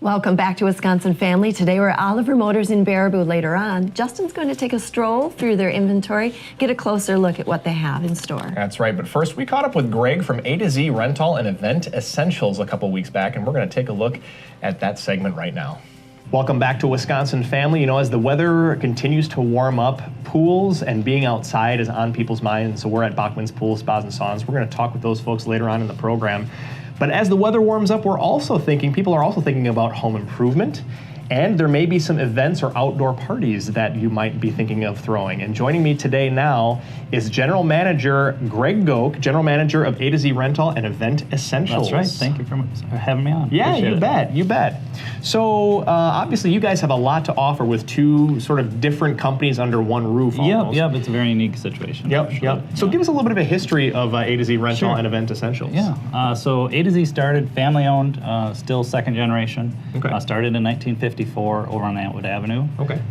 Welcome back to Wisconsin Family. Today we're at Oliver Motors in Baraboo. Later on, Justin's going to take a stroll through their inventory, get a closer look at what they have in store. That's right, but first we caught up with Greg from A to Z Rental and Event Essentials a couple weeks back, and we're going to take a look at that segment right now. Welcome back to Wisconsin Family. You know, as the weather continues to warm up, pools and being outside is on people's minds. So we're at Bachman's Pool Spas and Saunas. We're going to talk with those folks later on in the program. But as the weather warms up, people are also thinking about home improvement, and there may be some events or outdoor parties that you might be thinking of throwing. And joining me today now is General Manager Greg Goke, General Manager of A to Z Rental and Event Essentials. That's right. Thank you for having me on. Yeah, you bet. So obviously you guys have a lot to offer with two sort of different companies under one roof almost. Yep, it's a very unique situation. Yep. So give us a little bit of a history of A to Z Rental and Event Essentials. Yeah, so A to Z started family-owned, still second generation. Okay. Started in 1954 over on Antwood Avenue. Okay.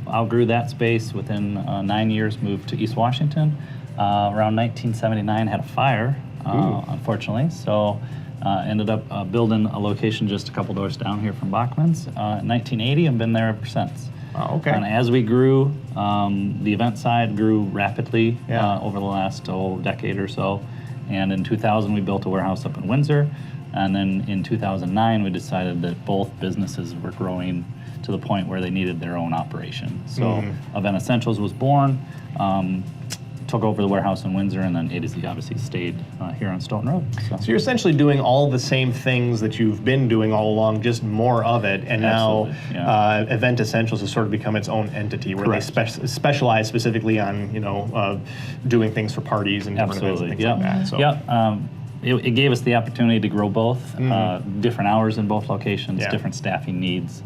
Outgrew that space within 9 years, moved to East Washington. Around 1979 had a fire, unfortunately, so ended up building a location just a couple doors down here from Bachman's. In 1980, and been there ever since. Oh, okay. And as we grew, the event side grew rapidly over the last decade or so. And in 2000, we built a warehouse up in Windsor. And then in 2009, we decided that both businesses were growing to the point where they needed their own operation. So Event Essentials was born, took over the warehouse in Windsor, and then A to Z obviously stayed here on Stoughton Road. So you're essentially doing all the same things that you've been doing all along, just more of it, and now Event Essentials has sort of become its own entity where they specialize specifically on, doing things for parties and different events and things like that. So. It gave us the opportunity to grow both, different hours in both locations, different staffing needs.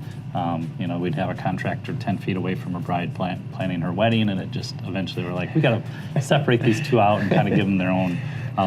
We'd have a contractor 10 feet away from a bride planning her wedding, and it just eventually we're like, we got to separate these two out and kind of give them their own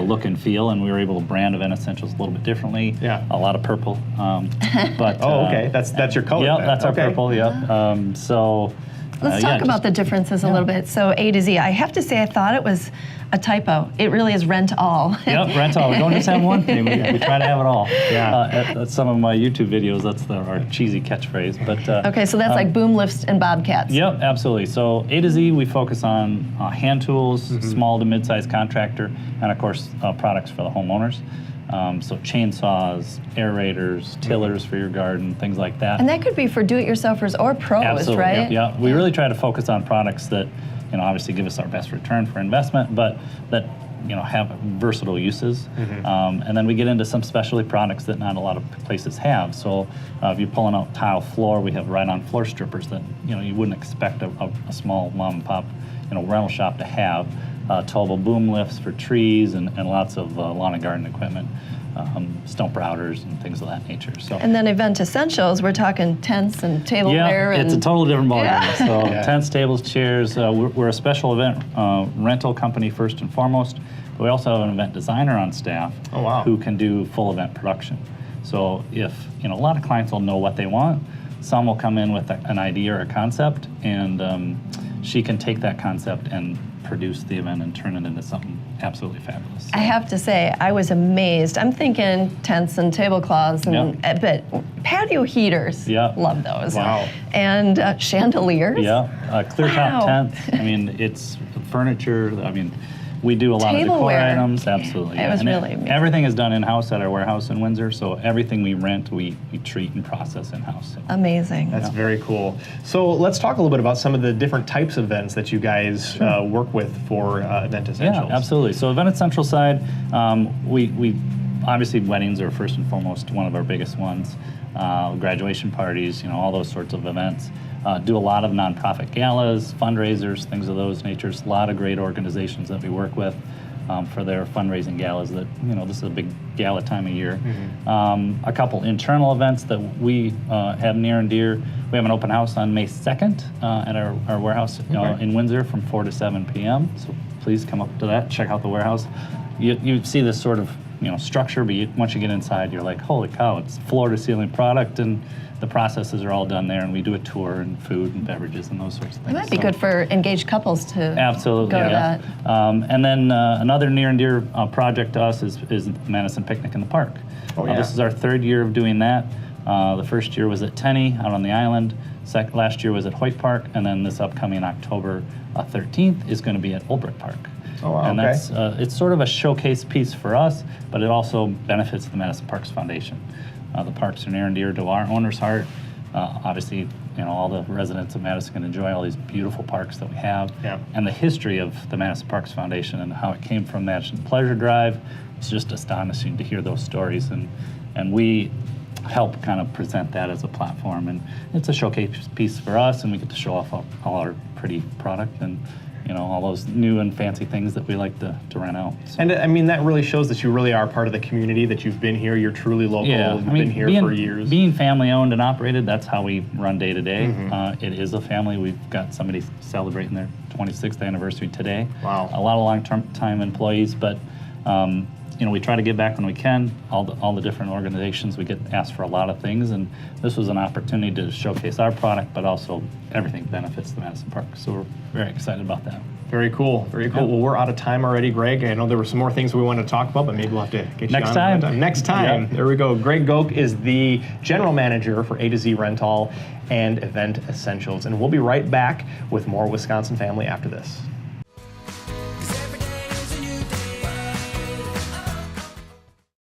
look and feel, and we were able to brand Event Essentials a little bit differently. Yeah. A lot of purple. But okay. That's your color. Yeah, that's our purple. Yeah. So. Let's talk about the differences a little bit. So A to Z, I have to say I thought it was a typo. It really is Rentall. Yep, Rentall. We don't just have one thing. We try to have it all. Yeah. That's some of my YouTube videos. That's our cheesy catchphrase. But okay, so that's like boom lifts and bobcats. Yep, absolutely. So A to Z, we focus on hand tools, small to mid-sized contractor, and of course products for the homeowners. So chainsaws, aerators, tillers for your garden, things like that. And that could be for do-it-yourselfers or pros, absolutely, right? Yeah. We really try to focus on products that, obviously give us our best return for investment, but that, have versatile uses. And then we get into some specialty products that not a lot of places have. So if you're pulling out tile floor, we have right-on floor strippers that, you wouldn't expect a small mom and pop, rental shop to have. Towable boom lifts for trees and lots of lawn and garden equipment, stump routers and things of that nature. So. And then Event Essentials, we're talking tents and tableware. Yeah, it's a totally different ballgame. So tents, tables, chairs. We're a special event rental company first and foremost. But we also have an event designer on staff who can do full event production. So if a lot of clients will know what they want, some will come in with an idea or a concept, and she can take that concept and produce the event and turn it into something absolutely fabulous. I have to say, I was amazed. I'm thinking tents and tablecloths, but patio heaters, love those. Wow. And chandeliers. Yeah, clear top tents. It's furniture. We do a lot of decor items, absolutely. It was really amazing. Everything is done in-house at our warehouse in Windsor, so everything we rent, we treat and process in-house. So. Amazing. That's very cool. So let's talk a little bit about some of the different types of events that you guys work with for Event Essentials. Yeah, absolutely. So Event Essentials side, we obviously weddings are first and foremost one of our biggest ones. Graduation parties, all those sorts of events. Do a lot of nonprofit galas, fundraisers, things of those natures. A lot of great organizations that we work with for their fundraising galas that, this is a big gala time of year. A couple internal events that we have near and dear. We have an open house on May 2nd at our warehouse in Windsor from 4 to 7 p.m. So please come up to that, check out the warehouse. You see this sort of structure, but once you get inside, you're like, holy cow, it's floor-to-ceiling product, and the processes are all done there, and we do a tour and food and beverages and those sorts of things. It might be good for engaged couples to go to that. And then another near and dear project to us is Madison Picnic in the Park. This is our third year of doing that. The first year was at Tenney out on the island. Last year was at Hoyt Park, and then this upcoming October 13th is going to be at Olbrich Park. Oh, wow, and okay. that's it's sort of a showcase piece for us, but it also benefits the Madison Parks Foundation. The parks are near and dear to our owner's heart. Obviously, all the residents of Madison can enjoy all these beautiful parks that we have. Yeah. And the history of the Madison Parks Foundation and how it came from Madison Pleasure Drive, it's just astonishing to hear those stories. And we help kind of present that as a platform. And it's a showcase piece for us, and we get to show off all our pretty product and all those new and fancy things that we like to rent out. So. And I mean, that really shows that you really are part of the community, that you've been here, you're truly local, you've been here for years. Being family owned and operated, that's how we run day to day. Mm-hmm. It is a family. We've got somebody celebrating their 26th anniversary today. Wow. A lot of long-term employees, but we try to give back when we can. All the different organizations, we get asked for a lot of things, and this was an opportunity to showcase our product, but also everything benefits the Madison Park. So we're very excited about that. Very cool, very cool. Yeah. Well, we're out of time already, Greg. I know there were some more things we wanted to talk about, but maybe we'll have to get you Next on time. another Next time. Yep. There we go. Greg Goch is the general manager for A to Z Rentall and Event Essentials. And we'll be right back with more Wisconsin Family after this.